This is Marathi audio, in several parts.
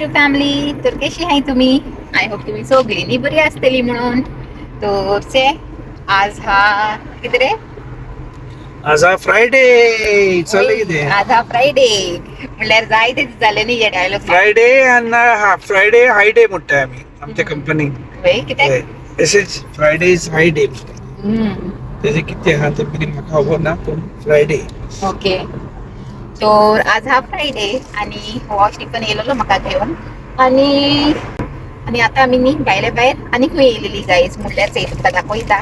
YouTube family. तर कशी आहे तुम्ही? आय होप तुम्ही सगळी बरी असतली म्हणून. तर से आज हा किती रे? आज हा फ्रायडे चालले किती आज हा फ्रायडे म्हणल्यार जाय ते झाले नाही डायलॉग फ्रायडे आणि हा फ्रायडे हाय डे म्हणतोय आम्ही आमच्या कंपनी तसेच फ्रायडे इज हाय डे त्याचे किती हा ते तरी म्हाका खबर ना पण फ्रायडे ओके. तर आज हा फ्रायडे आणि हो स्टीफन येयलो म्हाका घेऊन आणि आणि आता आम्ही न्ही भायले भायर आनी खंय येयलेली गायज म्हणल्यार ते तुमकां दाखयता.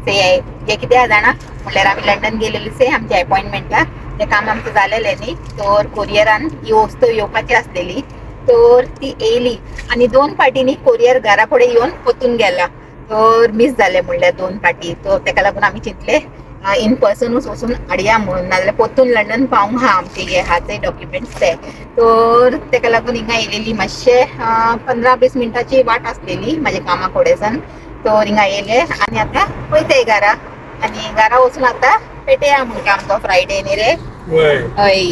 ते हे कितें जाणा म्हणल्यार आमी लंडन गेलेली से आमच्या अपॉइंटमेंटाक. ते काम आमचं झालेलं न्ही तर कोरियरान ही वस्तू येवपाची आसलेली तर ती येयली आणि 2 पार्टींनी कोरियर घरा कडेन येवन पोतून गेला. तर मिस जाले म्हणल्यार 2 पार्टी. तर तेका लागून आमी चिंतले इन पर्सनूच वचून हाडया म्हणून, नाजाल्यार पोतून लंडन पावूंक हा आमचे हे हाचे डॉक्युमेंट्स ते. तर तेका लागून हिंगा येयलेली मातशे 15-20 मिनटाची वाट आसलेली म्हाज्या कामा कडेच्यान. तर हिंगा येयले आनी आतां वयताय घरा आनी घरा वचून आतां पेटया म्हणटा आमचो फ्रायडे न्ही रे. हय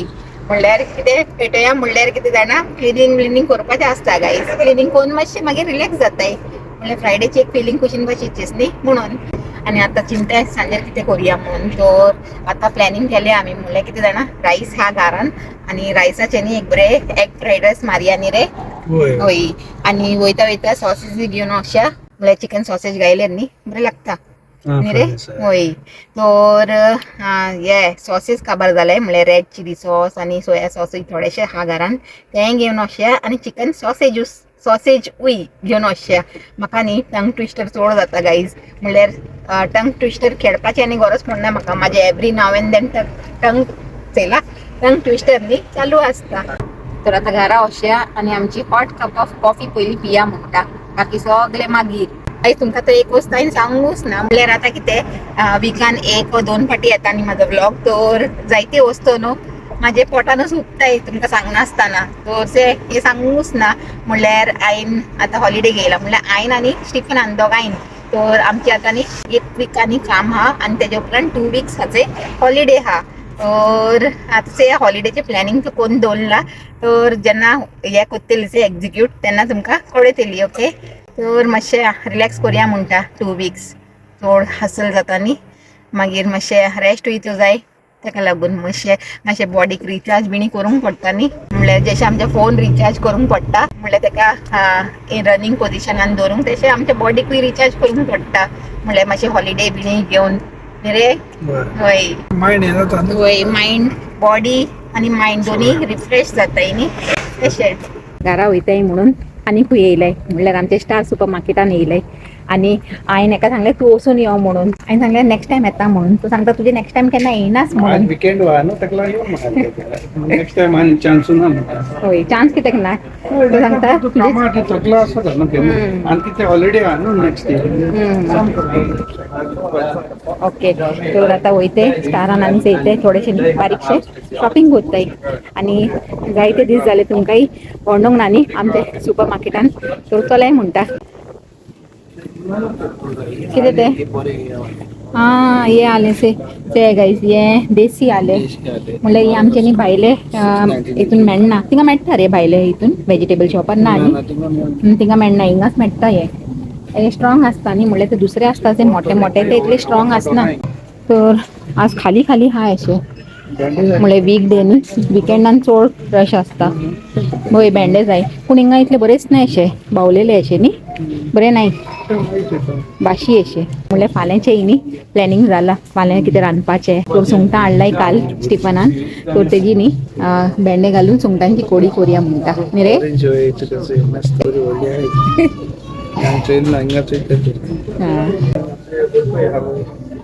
म्हणल्यार कितें पेटया म्हणल्यार कितें जाणा क्लिनींग करपाचें आसता गायज. क्लिनींग करून मातशें मागीर रिलॅक्स जाताय म्हणल्यार फ्रायडेची एक फिलींग कुशीन कशीचीच न्ही म्हणून. आणि आता चिंताय सांजेर कितें करुया म्हणून. तर आतां प्लॅनिंग केलें आमी म्हणल्यार कितें जाणा रायस हा घरान आनी रायसाचे न्ही एक बरें एग फ्रायड रायस मारया न्ही रे. हय आनी वयता वयता सॉसेज घेवन वचया म्हणल्यार चिकन सॉसेज गायले न्ही बरें लागता न्ही रे. हय तर हे सॉसेस काबार जाले म्हणल्यार रेड चिली सॉस आनी सोया सॉसेज थोडेशे हा घरान तें घेवन वचया आनी चिकन सॉसेज घेवन वचया. म्हाका न्ही टंग ट्विस्टर चड जाता गायज म्हणल्यार टंग ट्विस्टर खेळपाची आनी गरज पडना म्हाका. म्हाजे every now and then tongue twister न्ही चालू आसता. तर आतां घरा वचया आनी आमची हॉट कप ऑफ कॉफी पयली पिया म्हणटा बाकी सगळे मागीर. आयज तुमकां तर एक वस्त हांवें सांगूच ना म्हणल्यार आतां कितें विकान 1-2 फाटी येता न्ही म्हाजो ब्लॉग. तर जायते वस्तू न्हू म्हाजे पोटानूच उपताय तुमकां सांगनासतना. तर से हे सांगूच ना म्हणल्यार हांवें आतां हॉलिडे घेयला म्हणल्यार हांवें आनी स्टिफनान दोगांयन. तर आमची आतां न्ही 1 वीक आनी काम हा आनी तेजे उपरांत 2 वीक्स हाचे हॉलिडे हा. तर आतां हॉलिडेचे प्लॅनिंग करून दवरला. तर जेन्ना हे कोत्तली से एक्झिक्यूट तेन्ना तुमकां कळयतली. ओके. तर मातशें रिलॅक्स करुया म्हणटा 2 वीक्स. चड हासल जाता न्ही मागीर मातशें रेस्ट वयतलो जाय तेका लागून मातशें बॉडीक रिचार्ज बिणी करूंक पडटा न्ही म्हणल्यार जशें आमचे फोन रिचार्ज करूंक पडटा म्हणल्यार तेका रनिंग पोजिशनान दवरूंक तशें आमच्या बॉडीकूय रिचार्ज करूंक पडटा म्हणल्यार मातशें हॉलिडे बिणी घेवन रे. हय हय मायंड बॉडी आनी मायंड दोनी रिफ्रेश जाताय न्ही तशें. घरा वयताय म्हणून आनी खंय येयलाय म्हणल्यार आमच्या स्टार सुपर मार्केटान येयलाय आनी हांवें एका सांगलें तूं वचून यो म्हणून. हांवें सांगलें नेक्स्ट टायम येता म्हणून. तूं सांगता तुजें नेक्स्ट टायम केन्ना येयनाच म्हणून. विकेंड वा न्हू तेका लागून नेक्स्ट टायम आनी चान्स ना म्हणटा. हय चान्स कित्याक ना तूं सांगता कामाक थकला आसता न्हू आनी कितें हॉलिडे हा न्हू नेक्स्ट डे. ओके. तर आतां वयते स्टारान आनी चयते थोडेशे बारीकशे शॉपिंग कोत्ताय आनी जायते दीस जाले तुमकांय कोणूंक ना न्ही आमच्या सुपर मार्केटान. तर चलय म्हणटा कितें ते ये आले ते गायज ये देसी आले म्हणल्यार हे आमचे न्ही भायले हितून मेळना. थिंगा मेळटा रे भायले हितून वेजिटेबल शॉपार ना न्ही थिंगा मेळना हिंगाच मेळटा. हे स्ट्रॉंग आसता न्ही म्हणल्यार ते दुसरे आसता ते मोठे मोठे ते इतले स्ट्रॉंग आसना. तर आज खाली खाली हा अशें म्हणल्यार वीक डे न्ही विकेंडान चड रश आसता. हय भेंडे जाय पूण हिंगा इतले बरेच नाय अशे बावलेले अशे न्ही बरें नाय बाशी अशे म्हणल्यार फाल्यांचे न्ही प्लॅनिंग जाला फाल्यां कितें रांदपाचें. तर सुंगटां हाडलाय काल स्टिफनान. तर तेजी न्ही भेंडे घालून सुंगटांची कोडी करुया म्हणटा न्ही रे.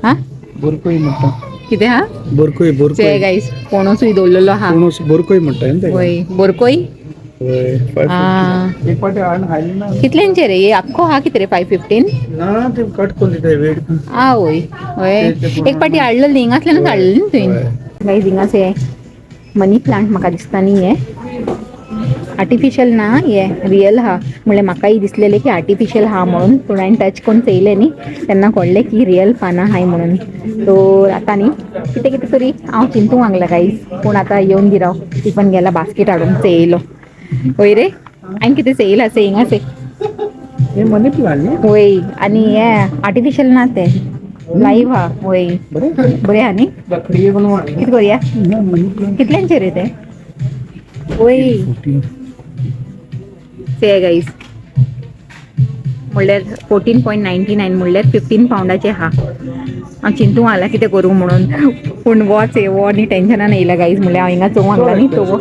हा बोरकोई म्हणटा कितें हा बोरकोई गायज पणसूय दवरलेलो हा. बोरकोई म्हणटा हय बोरकोई कितल्यांचे रे हे आख्खो हा कितें रे 515 ना ते कट करून दिताय वेट. हय हय एक पाटी हाडलेलो हिंगातल्यानूच हाडलेलो न्ही तुवें. गायज हिंगाच हे मनी प्लांट म्हाका दिसता न्ही हे आर्टिफिशियल ना हे रियल हा म्हणल्यार म्हाकाय दिसलेलें की आर्टिफिशियल हा म्हणून पूण हांवें टच करून चयलें न्ही तेन्ना कळ्ळें की रियल पानां हाय म्हणून. तर आतां न्ही कितें कितें तरी हांव चिंतूंक लागलां गायज पूण आतां येवन दी राव टिफन गेला बास्केट हाडून चयलो. वय रे आणि किती सेल असे हिंगाचे हे मनी प्लांट न्ही होय आणि हे आर्टिफिशियल ना ते लाईव्ह हा होय बरे बरे हा न्ही लकडी बनवा किती करूया मनी प्लांट कितल्यांचे रे ते होय ते गाईस म्हणल्यार 14.99 म्हणल्यार 15 पावंडाचे हा हांव चिंतू आला कितें करूं म्हणून पूण वोच वो आनी टेंशनान येयला गाईज म्हणल्यार हांव हिंगा चोवंक लागला न्ही तो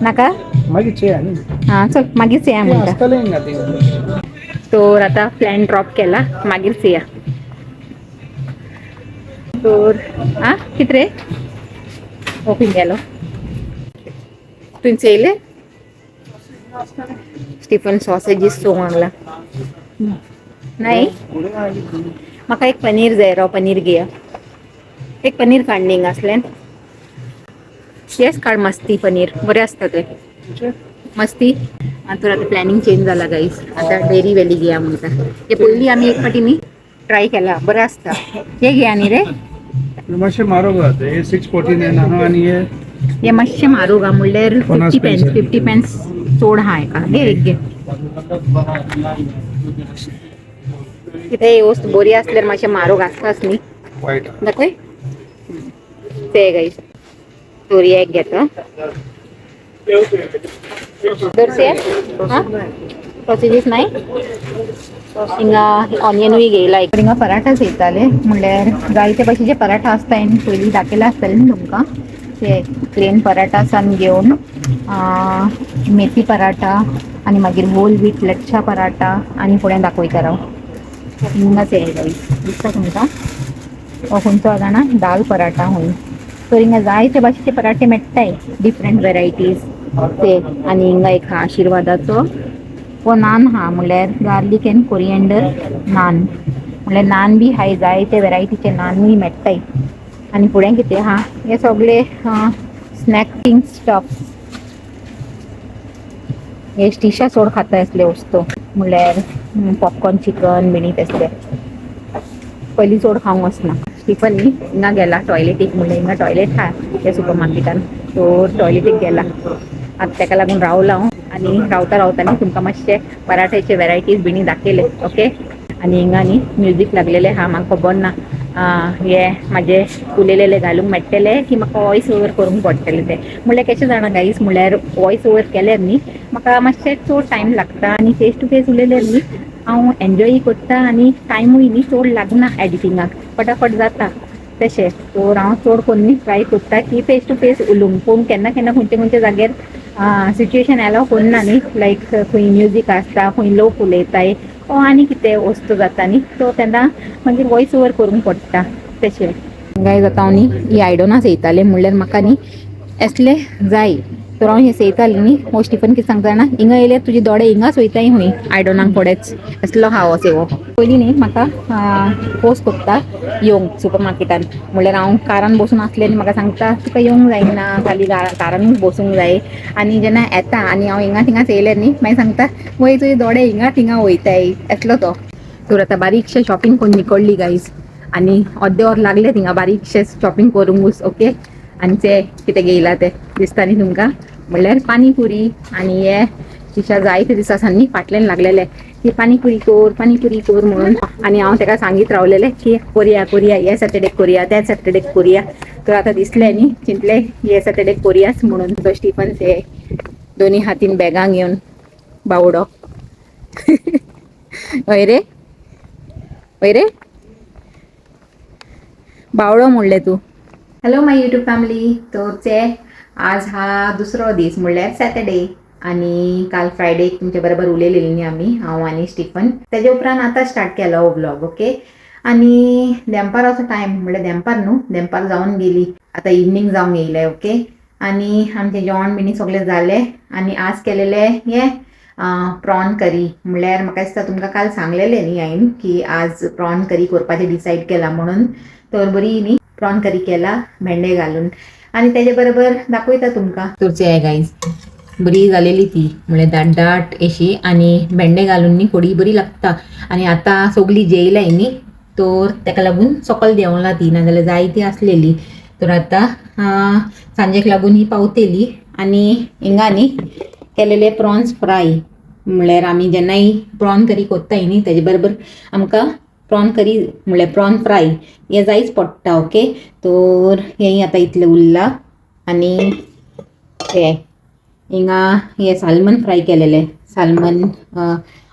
नाका मागीर चेया न्ही हा चल मागीर चेया ते म्हणटा आसतलें हिंगा ते तर आता प्लॅन ड्रॉप केला मागीर चेया तर आ कित रे ओपीन गेलो तुवें चेयले स्टीफन सॉसेजीस चोवंक लागला नाही म्हाका एक पनीर जाय रो पनीर घेया एक पनीर काड न्ही हिंगासल्यान येस काड मस्ती पनीर बरें आसता तें मस्ती तर आता प्लॅनिंग चेंज जाला गाईस आता डेअरी व्हॅली घेया म्हणटा हे पयलीं आमी एक फावटी न्ही ट्राय केला बरें आसता हे घेया न्ही रे मातशें म्हारग आहा ते 649 आहा आनी हे मातशें म्हारग हा म्हणल्यार 50 पेन्स 50 पेन्स चोड आहा हेका घे एक घे कितें ही वस्त बरी आसल्यार मातशें म्हारग आसताच न्ही वायट दाखय ते गाईस तोरी एक घेता दरसे हा सॉसेजीस नाही हिंगा ऑनियनूय घेयला हिंगा पराठाच येताले म्हणल्यार जायते भशेचे पराठा आसताय पयलीं दाखयला आसतले न्ही तुमकां ते प्लेन पराठा सान घेवन मेथी पराठा आनी मागीर होल व्हीट लच्छा पराठा आनी फुडें दाखयता राव हिंगाच हे गाईस दिसता तुमकां हो खंयचो जाणा दाल पराठा हूंय तर हिंगा जायते भाशेचे पराठे मेळटाय डिफरंट वेरायटीज ते आनी हिंगा एक हा आशिर्वादाचो हो नान हा म्हणल्यार गार्लीक एंड कोरिएंडर नान म्हणल्यार नान बी हाय जायते वेरायटीचे नानूय मेळटाय आनी फुडें कितें हा हे सगळे स्नॅकिंग स्टफ हे स्टिशा चड खाता असले वस्तू म्हणल्यार पॉपकॉर्न चिकन बिनी तसले पयलीं चड खावंक वचना स्टिफन न्ही हिंगा गेला टॉयलेटीक म्हणल्यार हिंगा टॉयलेट हा त्या सुपर मार्केटान तो टॉयलेटीक गेला आतां ताका लागून रावला हांव आनी रावता रावता न्ही तुमकां मातशे पराठ्याचे वेरायटीज बिनी दाखयले ओके आनी हिंगा न्ही म्युजीक लागलेले हा म्हाका खबर ना हे म्हाजे उलयलेले घालूंक मेळटले की म्हाका वॉयस ओवर करूंक पडटले ते म्हणल्यार कशें जाणा गाईस म्हणल्यार वॉयस ओवर केल्यार न्ही म्हाका मातशें चड टायम लागता आनी फेस टू फेस उलयल्यार न्ही हांव एन्जॉय करता आनी टायमूय न्ही चड लागना एडिटींगाक फटाफट जाता तशें सो हांव चड करून न्ही ट्राय करता की फेस टू फेस उलोवंक पूण केन्ना केन्ना खंयचे खंयचे जाग्यार सिच्युएशन एलाव करना न्ही लायक खंय म्युजीक आसता खंय लोक उलयताय ओ आनी कितें वस्तू जाता न्ही सो तेन्ना मागीर वॉयस ओवर करूंक पडटा तशें गाय जाता हांव न्ही ही आयडोनास येताले म्हणल्यार म्हाका न्ही असले जाय तर हांव हे चयतालें न्ही हो स्टिफन कितें सांगता जाणा हिंगा येयल्यार तुजे दोळे हिंगाच वयताय हूंय आयडोनाक कोडेच असलो हा हो सेवो पयलीं न्ही म्हाका पोस्ट कोत्ता येवंक सुपर मार्केटान म्हणल्यार हांव कारान बसून आसलें आनी म्हाका सांगता तुका येवंक जायना खाली कारानूच बसूंक जाय आनी जेन्ना येता आनी हांव हिंगा थिंगा येयल्यार न्ही मागीर सांगता वय तुजे दोळे हिंगा थिंगा वयताय असलो तो तर आतां बारीकशें शॉपिंग करून निकळ्ळी गायज आनी अर्दे वर लागले थिंगा बारीकशें शॉपिंग करूंक ओके आनी ते कितें घेयला ते दिसता न्ही तुमकां म्हणल्यार पानीपुरी आनी हे तिच्या जायते दिसा सावन न्ही फाटल्यान लागलेले की पानीपुरी कोर म्हणून आनी हांव ताका सांगीत रावलेलें की कोरया हे सॅटर्डे कोरया त्या सॅटर्डे कोरया तर आतां दिसलें न्ही चिंतलें हे सॅटर्डे कोरयाच म्हणून तो स्टिफन ते दोनी हातीन बॅगां घेवन बावडो हय रे बावडो म्हणलें तूं हॅलो माय यूट्यूब फॅमिली तर ते आज हा दुसरो दीस म्हणल्यार सॅटर्डे आनी काल फ्रायडे तुमचे बरोबर उलयलेली न्ही आमी हांव आनी स्टिफन तेजे उपरांत आतां स्टार्ट केलो हो व्लॉग ओके आनी दनपाराचो टायम म्हणल्यार दनपार न्हू दनपार जावन गेली आतां इवनींग जावंक येयलें ओके आनी आमचें जेवण बिणी सगळें जालें आनी आज केलेलें हें प्रॉन करी म्हणल्यार म्हाका दिसता तुमकां काल सांगलेलें न्ही हांवें की आज प्रॉन करी करपाचें डिसायड केला म्हणून तर बरी न्ही प्रॉन करी केला भेंडे घालून आनी तेजे बरोबर दाखयता तुमकां तुरचे आहे गायज बरी जालेली ती म्हणल्यार दाट अशी आनी भेंडे घालून न्ही थोडी बरी लागता आनी आतां सगळीं जेयलाय न्ही तर ताका लागून सकयल देंवला ती नाजाल्यार जायती आसलेली तर आतां सांजेक लागून ही पावतेली आनी हिंगा न्ही केलेले प्रॉन्स फ्राय म्हळ्यार आमी जेन्नाय प्रॉन करी कोत्ताय न्ही तेजे बरोबर आमकां प्रॉन करी म्हळ्यार प्रॉन फ्राय हे जायच पडटा ओके. तर हें आतां इतलें उरलां आनी हे हिंगा हे सालमन फ्राय केलेले सालमन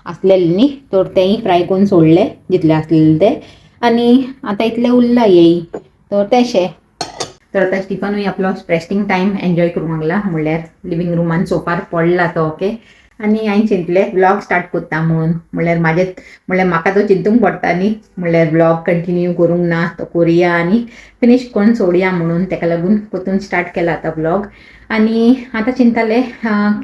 आसलेले न्ही तर तेंय फ्राय करून सोडले जितले आसलेले ते आनी आतां इतलें उरलां हेय तर तेशें. तर आतां स्टिफनूय आपलो स्ट्रेस्टिंग टायम एन्जॉय करूंक लागला म्हळ्यार लिव्हिंग रुमान सोफार पडला तो ओके. आनी हांवें चिंतलें व्लॉग स्टार्ट कोत्ता म्हणून म्हळ्यार म्हाका तो चिंतूंक पडटा न्ही म्हळ्यार व्लॉग कंटिन्यू करूंक ना तो कोरया आनी फिनीश करून सोडया म्हणून तेका लागून परतून स्टार्ट केला आतां व्लॉग. आनी आतां चिंतालें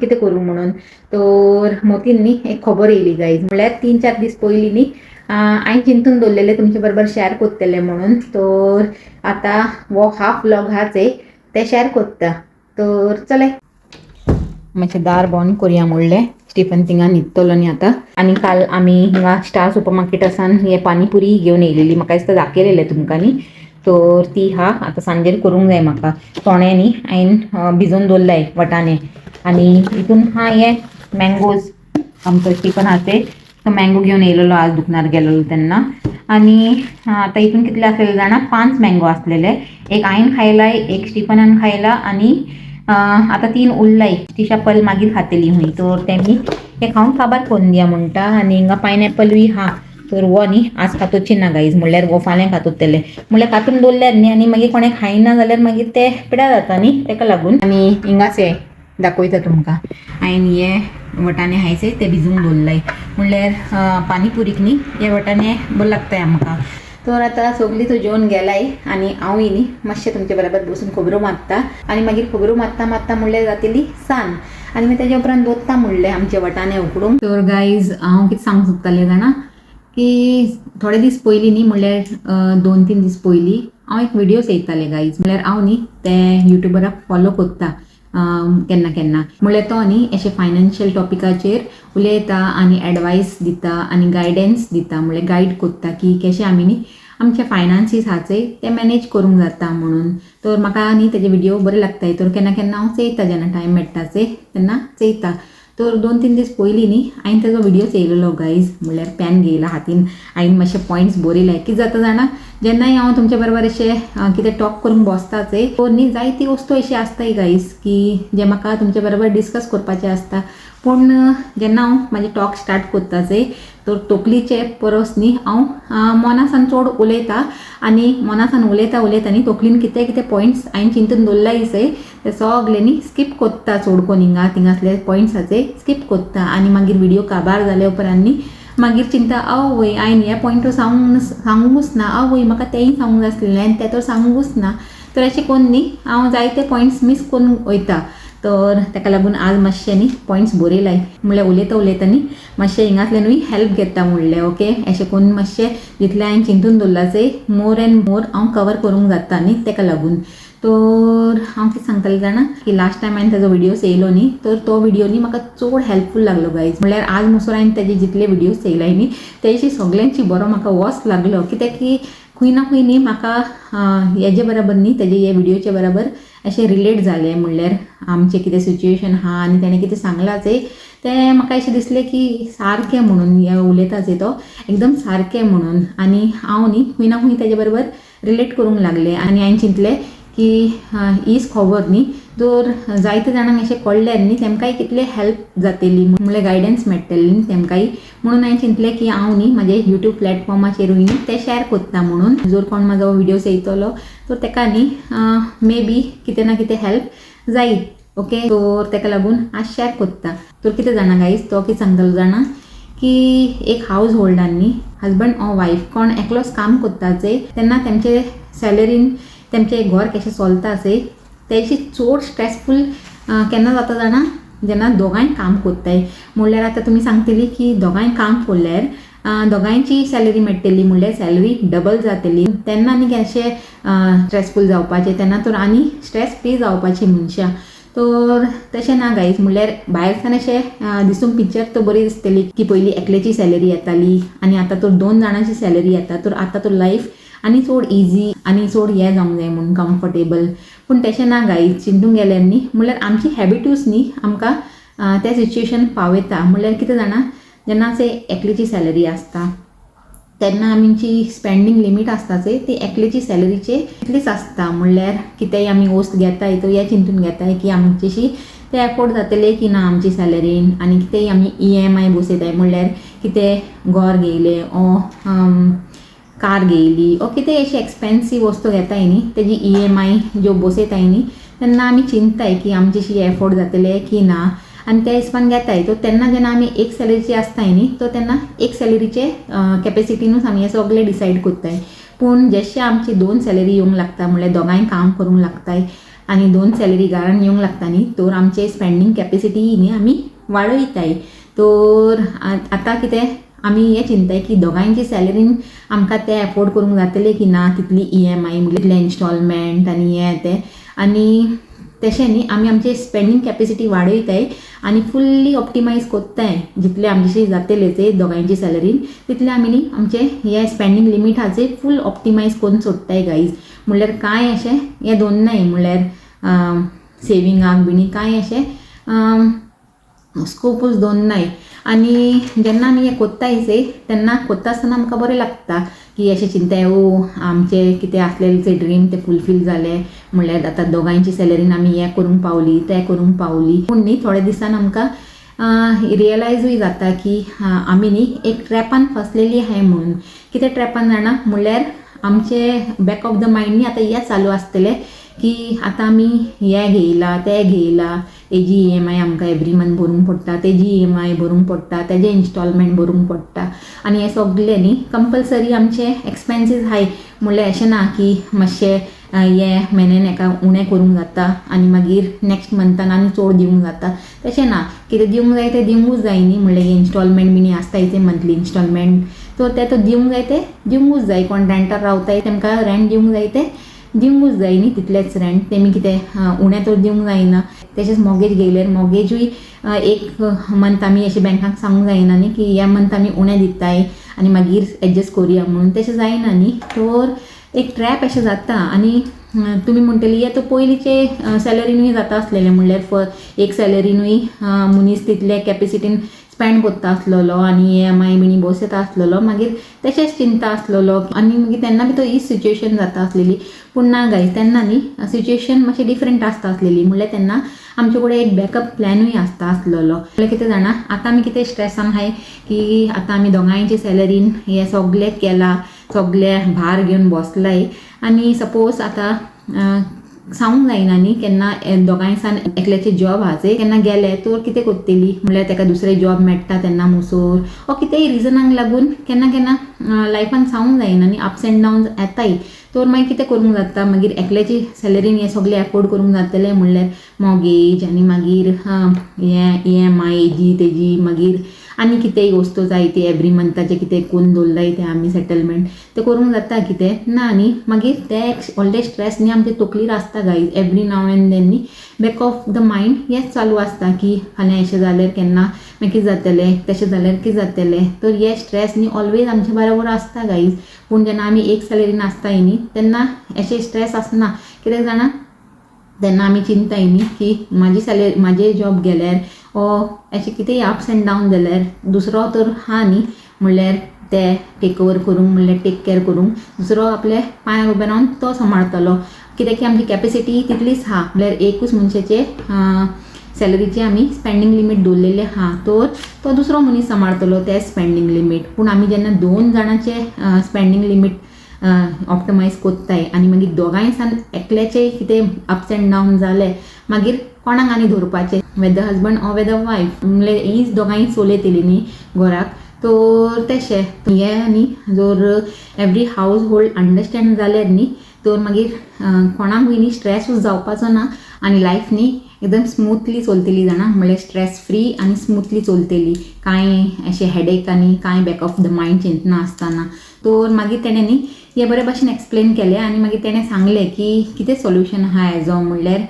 कितें करूं म्हणून तर मोतीन न्ही एक खबर येयली गायज म्हळ्यार 3-4 दीस पयलीं न्ही हांवें चिंतून दवरलेलें तुमचे बरोबर शेअर कोत्तलें म्हणून. तर आतां वो हाफ व्लॉग आहाचे ते शेअर कोत्ता. तर चले मातशें दार बंद करुया म्हणलें स्टिफन थिंगा न्हिदतलो न्ही आतां. आनी काल आमी हिंगा स्टार सुपर मार्केटासान हे पानीपुरी घेवन येयलेली म्हाका दिसता दाखयलेलें तुमकां न्ही. तर ती आतां सांजेर करूंक जाय म्हाका. चोणे न्ही हांवें भिजोवन दवरलाय वटाणे आनी हितून हे मँगोज आमचो स्टिफन आहा तो मँगो घेवन येयलेलो आज दुकानार गेलेलो तेन्ना. आनी आतां हितून कितले आसलेले जाणा 5 मँगो आसलेले. एक हांवें खायलाय एक स्टिफनान खायला आनी आतां 3 उरलाय तिशा पल मागीर खातली हुंय. तर तेमी हे खावन काबार करून दिया म्हणटा. आनी हिंगा पायनॅपलूय आहा तर वो न्ही आज खातोची ना गायज म्हळ्यार वो फाल्यां खातोतले म्हळ्यार कातून दवरल्यार न्ही आनी मागीर कोणें खायना जाल्यार मागीर ते पिड्यार जाता न्ही तेका लागून. आनी हिंगाच हे दाखयता तुमकां हांवें हे वटाणे आहायचे ते भिजूंक दवरलाय म्हळ्यार पानीपुरीक न्ही हे वटाणे बरें लागताय आमकां. तर आतां सगळीं थंय जेवन गेलाय आनी हांवूय न्ही मातशें तुमचे बरोबर बसून खबरो मारता आनी मागीर खबरो मारता म्हणल्यार जातली सांज आनी मागीर तेजे उपरांत दोत्ता म्हणलें आमचे वटाणे उकडूंक. तर गायज हांव कितें सांगूंक सोदतालें जाणा की थोडे दीस पयलीं न्ही म्हळ्यार 2-3 दीस पयलीं हांव एक व्हिडिओ चयतालें गायज म्हळ्यार हांव न्ही ते युट्यूबराक फॉलो कोत्ता केन्ना केन्ना म्हळ्यार तो न्ही अशें फायनान्शियल टॉपिकाचेर उलयता आनी एडवायस दिता आनी गायडन्स दिता म्हळ्यार गायड कोत्ता की कशें आमी न्ही आमचे फायनान्सीस आहाचे ते मॅनेज करूंक जाता म्हणून. तर म्हाका न्ही तेजे व्हिडिओ बरे लागताय तर केन्ना केन्ना हांव चयता जेन्ना टायम मेळटाचे तेन्ना चयता. तर 2-3 दीस पयलीं न्ही हांवें तेजो व्हिडिओ चयलेलो गायज म्हळ्यार पॅन घेयला हातीन हांवें मातशे पॉयंट्स बरयले. कितें जाता जाणा जेन्नाय हांव तुमचे बरोबर अशें कितें टॉक करूंक बसताचे तर न्ही जायती वस्तू अशी आसताय गायज की जे म्हाका तुमचे बरोबर डिस्कस करपाचें आसता. पूण जेन्ना हांव म्हाजे टॉक स्टार्ट कोत्ताचे तर तकलीचे परस न्ही हांव मनासान चड उलयता आनी मनासान उलयता न्ही तकलीन कितें कितें पॉयंट्स हांवें चिंतून दवरलायचे ते सगळे न्ही स्कीप कोत्ता चड कोन्न हिंगा थिंगासले पॉयंट्साचे स्कीप कोत्ता आनी मागीर व्हिडिओ काबार जाले उपरांत न्ही मागीर चिंता आवय हांवें हे पॉयंट सांगूंकूच ना आवय म्हाका तेंय सांगूंक जाय आसलेलें आनी तें तर सांगूंकूच ना. तर अशें करून न्ही हांव जायते पॉयंट्स मिस करून वयता. तर तेका लागून आज मातशें न्ही पॉयंट्स बरयलाय म्हळ्यार उलयता न्ही मातशें हिंगातल्यानूय हेल्प घेता म्हणलें ओके. अशें करून मातशें जितलें हांवें चिंतून दवरलाचे मोर एंड मोर हांव कवर करूंक जाता न्ही तेका लागून. तर हांव कितें सांगतालें जाणा की लास्ट टायम हांवें तेजो व्हिडिओ चयलो न्ही तर तो व्हिडिओ न्ही म्हाका चड हेल्पफूल लागलो गायज म्हळ्यार आज मसून हांवें तेजे जितले व्हिडिओज चयलाय न्ही तेची सगळ्यांची बरो म्हाका वॉस लागलो कित्याक की खंय ना खंय न्ही म्हाका हेजे बरोबर न्ही तेजे हे व्हिडिओचे बरोबर अशें रिलेट जालें म्हळ्यार आमचें कितें सिच्युएशन आहा आनी तेणें कितें सांगलाचे तें म्हाका अशें दिसलें की सारकें म्हणून हे उलयताचे तो एकदम सारकें म्हणून. आनी हांव न्ही खंय ना खंय तेजे बरोबर रिलेट करूंक लागलें आनी हांवें चिंतलें की हीच खबर न्ही जर जायते जाणांक अशें कळल्यार न्ही तेमकांय कितले हेल्प जातली म्हळ्यार गायडन्स मेळटली न्ही तेमकांय म्हणून हांवें चिंतलें की हांव न्ही म्हाजे यूट्यूब प्लॅटफॉर्माचेरूय न्ही ते शेअर कोत्ता म्हणून. जर कोण म्हाजो व्हिडिओ चयतलो तर तेका न्ही मे बी कितें ना कितें हेल्प जायत ओके. तर तेका लागून आज शेअर कोत्ता. तर कितें जाणा गायज तो कितें सांगतालो जाणा की एक हावज होल्डान न्ही हजबंड ऑर वायफ कोण एकलोच काम कोत्ताचे तेन्ना तेमचे सॅलरीन तेमचें घर कशें चलताचे तेची चड स्ट्रेसफूल केन्ना जाता जाणा जेन्ना दोगांय काम कोत्ताय म्हणल्यार आतां तुमी सांगतली की दोगांय काम केल्यार दोगांयची सॅलरी मेळटली म्हणल्यार सॅलरी डबल जातली तेन्ना न्ही अशें स्ट्रेसफूल जावपाचें तेन्ना तर आनी स्ट्रेस फ्री जावपाची मनशां. तर तशें ना गायज म्हळ्यार भायरसान अशें दिसूंक पिक्चर तर बरी दिसतली की पयलीं एकल्याची सॅलरी येताली आनी आतां तर 2 जाणांची सॅलरी येता तर आतां तर लायफ आनी चड इजी आनी चड हें जावंक जाय म्हणून कम्फर्टेबल. पूण तशें ना गायज चिंतूंक गेल्यार न्ही म्हळ्यार आमची हॅबिट्यूज न्ही आमकां त्या सिच्युएशन पावयता. म्हणल्यार कितें जाणा, जेन्ना अशें एकलीची सॅलरी आसता तेन्ना आमची स्पेंडींग लिमीट आसता ती एकल्याची सॅलरीचे इतलीच आसता. म्हणल्यार कितेंय आमी वस्त घेताय तो हे चिंतून घेताय की आमचेशी ते एफोर्ड जातले की ना आमची सॅलरीन, आनी कितेंय आमी EMI बसयताय. म्हणल्यार कितें घर घेयले ओ कार घेयली ओ कितेंय अशी एक्सपेन्सीव वस्तू घेताय न्ही, तेजी EMI ज्यो बसयताय न्ही, तेन्ना आमी चिंतताय की आमचेशी एफोर्ड जातले की ना, आनी त्या हिसपान घेताय. तो तेन्ना जेन्ना आमी एक सॅलरीचे आसताय न्ही, तो तेन्ना एक सॅलरीचे कॅपेसिटीनूच आमी हे सगळे डिसायड कोत्ताय. पूण जशें आमची 2 सॅलरी येवंक लागता, म्हणल्यार दोगांय काम करूंक लागताय आनी 2 सॅलरी घरान येवंक लागता न्ही, तर आमचे स्पेंडींग कॅपेसिटी न्ही आमी वाडयताय. तर आतां कितें आमी हें चिंताय की दोगांयची सॅलरीन आमकां ते एफोर्ड करूंक जातले की ना, तितली EMI म्हणजे इन्स्टॉलमेंट आनी हें तें, आनी तशें न्ही आमी आमचे स्पेंडींग कॅपेसिटी वाडयताय आनी फुल्ली ऑप्टिमायज कोत्ताय. जितले आमचेशी जातले ते दोगांयची सॅलरीन तितले आमी न्ही आमचे हे स्पेंडींग लिमिटाचे फूल ऑप्टिमायज करून सोडटाय गायज. म्हणल्यार कांय अशें हें दवरनाय, म्हणल्यार सेविंगाक बिनी कांय अशें स्कोपूच दवरनाय. आनी जेन्ना आमी हें कोत्ताय तेन्ना कोत्ता आसतना आमकां बरें लागता की अशें चिंताय आमचे कितें आसलेले ड्रीम ते फुलफील जाले, म्हणल्यार आतां दोगांयची सॅलरीन आमी हें करूंक पावली तें करूंक पावली. पूण न्ही थोड्या दिसान आमकां रियलायजूय जाता की आमी न्ही एक ट्रॅपान फसलेली आहाय म्हणून. कितें ट्रॅपान जाणा, म्हणल्यार आमचे बॅक ऑफ द मायंड न्ही आतां हें चालू आसतलें की आतां आमी हें घेयला तें घेयला, तेजी EMI आमकां एवरी मंथ भरूंक पडटा, तेजी EMI भरूंक पडटा, तेजे इन्स्टॉलमेंट भरूंक पडटा, आनी हें सगळें न्ही कंपल्सरी आमचे एक्सपेन्सीस हाय. म्हणल्यार अशें ना की मातशें हे म्हयन्यान हेका उणें करूंक जाता आनी मागीर नेक्स्ट मंथान आनी चड दिवंक जाता, तशें ना. कितें दिवंक जाय तें दिवंकूच जाय न्ही. म्हणल्यार इन्स्टॉलमेंट बिनी आसताय ते मंथली इन्स्टॉलमेंट, सो ते तो दिवंक जाय ते दिवंकूच जाय. कोण रेंटार रावताय तेमकां रेंट दिवंक जाय ते दिवंकूच जाय न्ही, तितलेच रेंट. तेमी कितें उणें तर दिवंक जायना. तशेंच मॉर्गेज घेयल्यार मॉर्गेजूय एक मंथ आमी अशें बँकाक सांगूंक जायना न्ही की ह्या मंथ आमी उणें दिताय आनी मागीर एडजस्ट करुया म्हणून, तशें जायना न्ही. तर एक ट्रॅप अशें जाता. आनी तुमी म्हणटली हें तो पयलींचे सॅलरीनूय जाता आसलेलें, म्हणल्यार एक सॅलरीनूय मनीस तितले कॅपेसिटीन स्पेंड कोत्ता आसलेलो आनी EMI बिनी बसयता आसलेलो, मागीर तशेंच चिंता आसलेलो आनी मागीर तेन्ना बी तो हीच सिच्युएशन जाता आसलेली. पूण ना गायज, तेन्ना न्ही सिच्युएशन मातशी डिफरंट आसता आसलेली. म्हणल्यार तेन्ना आमचे कडेन एक बॅकअप प्लॅनूय आसता आसलेलो. म्हणल्यार कितें जाणा, आतां आमी कितें स्ट्रेसान आहाय की आतां आमी दोगांयची सॅलरीन हें सगळें केलां, सगळें भार घेवन बसलाय, आनी सपोज आतां सांगूंक जायना न्ही केन्ना दोगांयसान एकल्याचे जॉब आहा केन्ना गेले तर कितें कोत्तेली, म्हणल्यार तेका दुसरे जॉब मेळटा तेन्ना मुसोर ओ कितेंय रिजनाक लागून केन्ना केन्ना लायफान सांगूंक जायना न्ही, अप्स एंड डावन्स येताय. तर मागीर कितें करूंक जाता, मागीर एकल्याची सॅलरीन हें सगळें एफोर्ड करूंक जातलें, म्हणल्यार मॉर्गेज आनी मागीर हें EMI हेजी तेजी, मागीर आनी कितेंय वस्तू जाय ती एवरी मंथाचे कितें करून दवरलाय ते आमी सेटलमेंट ते करूंक जाता कितें ना न्ही. मागीर ते व्हडले स्ट्रेस न्ही आमच्या तकलीर आसता guys. Every now and then न्ही बॅक ऑफ द मायंड हेंच चालू आसता की फाल्यां अशें जाल्यार केन्ना मागीर कितें जातलें, तशें जाल्यार कितें जातलें. तर हे स्ट्रेस न्ही ऑलवेज आमचे बरोबर आसता गायज. पूण जेन्ना आमी एक सॅलरीन आसताय न्ही तेन्ना अशें स्ट्रेस आसना. कित्याक जाणा, तेन्ना आमी चिंताय न्ही की म्हाजी सॅलरी म्हाजे जॉब गेल्यार ओ अशें कितेंय अप्स एंड डावन जाल्यार दुसरो तर हा न्ही, म्हणल्यार ते टेक ओवर करूंक, म्हणल्यार टेक केअर करूंक दुसरो आपल्या पांयार उबे रावन तो सांबाळटलो. कित्याक की आमची कॅपेसिटी तितलीच आहा. म्हणल्यार एकूच मनशाचे सॅलरीचे आमी स्पेंडींग लिमीट दवरलेले आहा, तर तो दुसरो मनीस सांबाळटलो ते स्पेंडींग लिमीट. पूण आमी जेन्ना 2 जाणांचे स्पेंडींग लिमीट ऑप्टिमायज कोत्ताय आनी मागीर दोगांयसान एकल्याचे कितें अप्स एंड डावन जाले मागीर कोणाक आनी धरपाचें, whether husband or whether wife, म्हणल्यार हीच दोगांय चलयतली न्ही घराक. तर तशें हें न्ही जर एवरी हावज होल्ड अंडरस्टँड जाल्यार न्ही तर मागीर कोणाकूय न्ही स्ट्रेसूच जावपाचो ना आनी लायफ न्ही एकदम स्मूथली चलतली जाणा. म्हणल्यार स्ट्रेस फ्री आनी स्मूथली चलतली, कांय अशें हेडेक आनी कांय बॅक ऑफ द मायंड चिंतना आसतना. तर मागीर तेणें न्ही हे बरे भाशेन एक्सप्लेन केलें आनी मागीर तेणें सांगलें की कितें सोल्युशन आहा हेजो, म्हणल्यार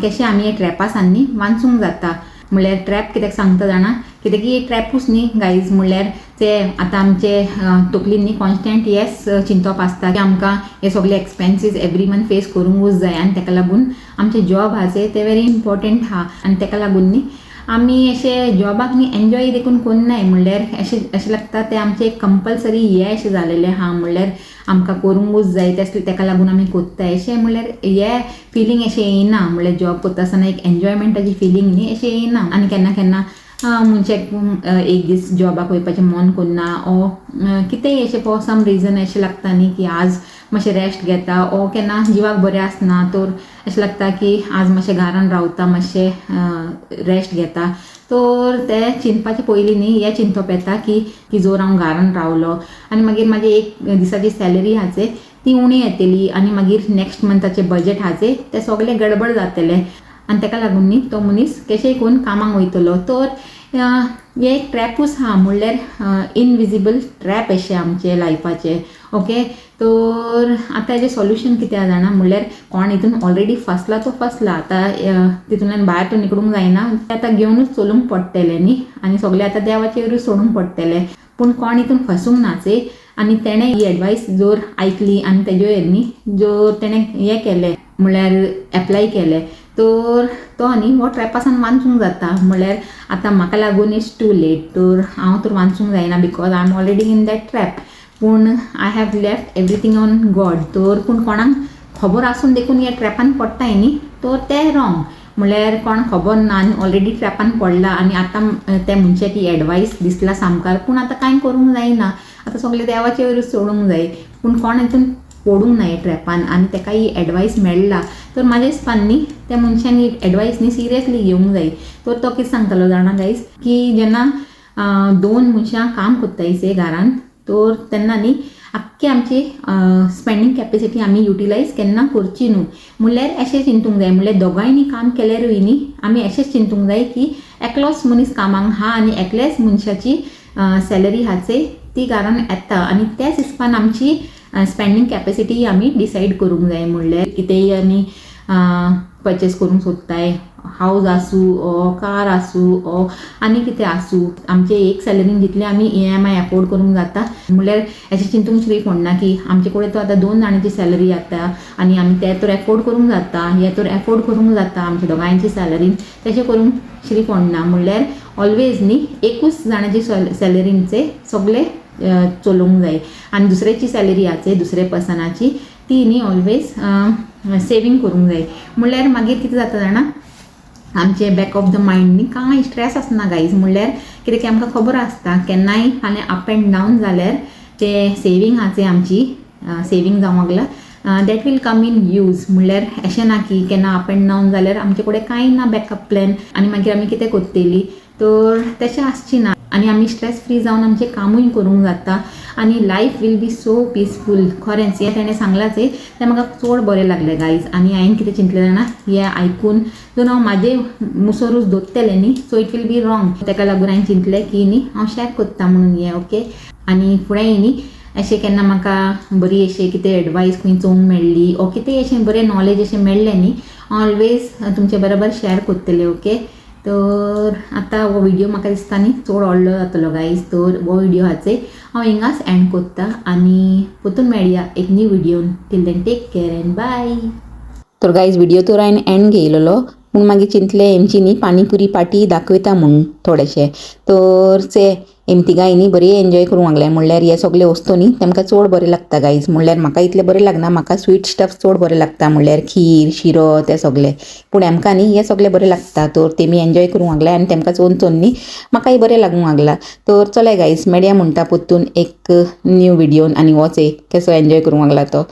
कशें आमी हे ट्रॅपासान न्ही वाचूंक जाता. म्हणल्यार ट्रॅप कित्याक सांगता जाणा, कित्याक की ट्रॅपूच न्ही गायज. म्हणल्यार ते आतां आमचे तकलीन न्ही कॉन्स्टंट हेच चिंतप आसता की आमकां हे सगळे एक्सपेन्सीस एवरी मंथ फेस करूंकूच जाय आनी ताका लागून आमचे जॉब आहा ते व्हेरी इम्पॉर्टंट आहा. आनी ताका लागून न्ही आमी अशें जॉबाक न्ही एन्जॉय देखून कोन्नाय म्हणल्यार अशें लागता तें आमचें एक कंपल्सरी हें अशें जालेलें आहा म्हणल्यार आमकां करूंकूच जाय तेका लागून आमी कोत्ताय अशें म्हणल्यार हें फिलींग अशें येयना म्हणल्यार जॉब करता आसतना एक एन्जॉयमेंटाची फिलींग न्ही अशें येयना आनी केन्ना केन्ना मनशाक एक दीस जॉबाक वयपाचें मन करना ओ कितेंय अशें फॉर सम रिजन अशें लागता न्ही की आज मातशें रेस्ट घेता ओ केन्ना जिवाक बरें आसना तर अशें लागता की आज मातशें घरान रावता मातशें रेस्ट घेता तर तें चिंतपाचे पयलीं न्ही हें चिंतप येता की जोर हांव घरान रावलो आनी मागीर म्हाजी एक दिसाची सॅलरी आहा चें ती उणी येतली आनी मागीर नेक्स्ट मंथाचें बजेट आहा चें तें सगळें गडबड जातलें आनी तेका लागून न्ही तो मनीस कशेंय करून कामाक वयतलो तर हें एक ट्रॅपूच आहा म्हणल्यार इनविजिबल ट्रॅप अशें आमचे लायफाचें ओके तर आतां हेजें सोल्युशन कितें आहा जाणा म्हणल्यार कोण हितून ऑलरेडी फसला तो फसला आतां तितूंतल्यान भायर तो निकळूंक जायना तें आतां घेवनूच चलूंक पडटलें न्ही आनी सगळें आतां देवाचेरूच सोडूंक पडटलें पूण कोण हितून फसूंक नाचे आनी तेणें ही एडवायस जोर आयकली आनी तेजेर न्ही जो तेणें हें केलें म्हणल्यार एप्लाय केलें तर तो न्ही हो ट्रॅपासान वांचूंक जाता म्हणल्यार आतां म्हाका लागून इट्स टू लेट तर हांव तर वांचूंक जायना because I am already in that trap पूण I have left everything on God तर पूण कोणाक खबर आसून देखून ह्या ट्रॅपान पडटाय न्ही तर तें रॉंग म्हणल्यार कोण खबर ना आनी ऑलरेडी ट्रॅपान पडला आनी आतां त्या मनशाक ही एडवायस दिसला सामकार पूण आतां कांय करूंक जायना आतां सगळें देवाचे वयरूच सोडूंक जाय पूण कोण हितून पडूंक ना ट्रॅपान आनी ताका ही एडवायस मेळ्ळा तर म्हाज्या हिसपान न्ही त्या मनशान ही एडवायस न्ही सिरियसली घेवंक जाय तर तो कितें सांगतालो जाणा गायज की जेन्ना दोन मनशां काम कोत्ताय घरान तर तेन्ना न्ही आख्खी आमची स्पेंडींग कॅपेसिटी आमी युटिलायज केन्ना करची न्हू म्हणल्यार अशें चिंतूंक जाय म्हणल्यार दोगांयनी काम केल्यारूय न्ही आमी अशेंच चिंतूंक जाय की एकलोच मनीस कामाक आहा आनी एकल्याच मनशाची सॅलरी आहाचे ती घरान येता आनी त्याच हिसपान आमची स्पेंडींग कॅपेसिटी आमी डिसायड करूंक जाय म्हणल्यार कितेंय आमी परचेस करूंक सोदताय हावज आसूं ओ कार आसूं ओ आनी कितें आसूं आमचे एक सॅलरीन जितले आमी EMI अफोर्ड करूंक जाता म्हणल्यार अशें चिंतूंक श्री पडना की आमचे कडेन तो आतां 2 जाणांची सॅलरी येता आनी आमी ते तर एफोर्ड करूंक जाता हे तर एफोर्ड करूंक जाता आमच्या दोगांयची सॅलरीन तशें करूंक श्री पडना म्हणल्यार ऑलवेज न्ही एकूच जाणांची सॅलरींचे सगळे चलोवंक जाय आनी दुसऱ्याची सॅलरी आहा दुसरे पर्सनाची ती न्ही ऑलवेज सेवींग करूंक जाय म्हणल्यार मागीर कितें जाता जाणा आमचे बॅक ऑफ द मायंड न्ही कांय स्ट्रेस आसना गायज म्हणल्यार कितें की आमकां खबर आसता केन्नाय फाल्यां अप एंड डावन जाल्यार ते सेवींग आहा आमची सेवींग जावंक लागला that will come in use म्हणल्यार अशें ना की केन्ना अप एंड डावन जाल्यार आमचे कडेन कांय ना बॅकअप प्लॅन आनी मागीर आमी कितें करतली तर तशें आसची ना आनी आमी स्ट्रेस फ्री जावन आमचें कामूय करूंक जाता आनी life will be so peaceful खरेंच हें तेणें सांगलाच तें म्हाका चड बरें लागलें गायज आनी हांवें कितें चिंतलें जाणा हें आयकून जर हांव म्हाजें मुसोरूच दोत्तलें न्ही so it will be wrong तेका लागून हांवें चिंतलें की न्ही हांव शेअर करता म्हणून हें ओके आनी फुडेंय न्ही अशें केन्ना म्हाका बरी अशें कितें एडवायस खंय चोवंक मेळ्ळी ओ कितेंय अशें बरें नॉलेज अशें मेळ्ळें न्ही ऑलवेज तुमचे बरोबर शेअर करतलें ओके तर आतां हो व्हिडिओ म्हाका दिसता न्ही चड व्हडलो जातलो गायज तर हो व्हिडिओ हाचे हांव हिंगाच एंड कोत्ता आनी परतून मेळया एक न्यू व्हिडिओन till then take care and bye तर गायज व्हिडिओ तर हांवें एंड घेयलेलो पूण मागीर चिंतलें हेंची न्ही पानीपुरी पार्टी दाखयता म्हूण थोडेशें तर तिगांय न्ही बरी एन्जॉय करूंक लागलें म्हणल्यार हे सगळे वस्तू न्ही तेमकां चड बरें लागता गायज म्हणल्यार म्हाका इतलें बरें लागना म्हाका स्वीट स्टफ चड बरें लागता म्हणल्यार खीर शिरो तें सगळें पूण आमकां न्ही हें सगळें बरें लागता तर तेमी एन्जॉय करूंक लागले आनी तेमकां चोवन न्ही म्हाकाय बरें लागूंक लागला तर चले गायज मेळया म्हणटा परतून एक न्यू व्हिडिओन आनी होच कसो एन्जॉय करूंक लागला तो